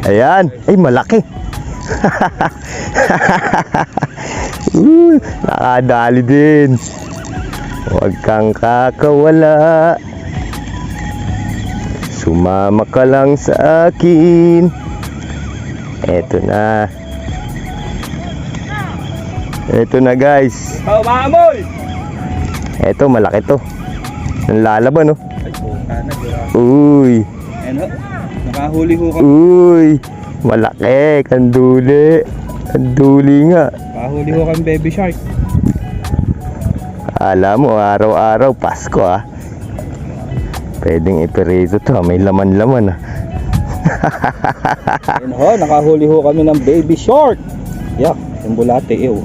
Ayan. Ay, malaki. Nakadali din. Huwag kang kakawala. Sumama ka lang sa akin. Eto na. Eto na, guys. Oh, maamoy! Eto, malaki to. Nalalaban, no? Ay, puta na, grabe. Uy. Ano? Nakahuli ho kami. Uy. Malaki. Kanduli. Kanduli nga. Nakahuli ho kami baby shark. Alam mo, araw-araw, Pasko, ah. Pwedeng ipereso to, may laman-laman, ah. Ayun ho, nakahuli ho kami ng baby shark. Yak, yung bulate, ew.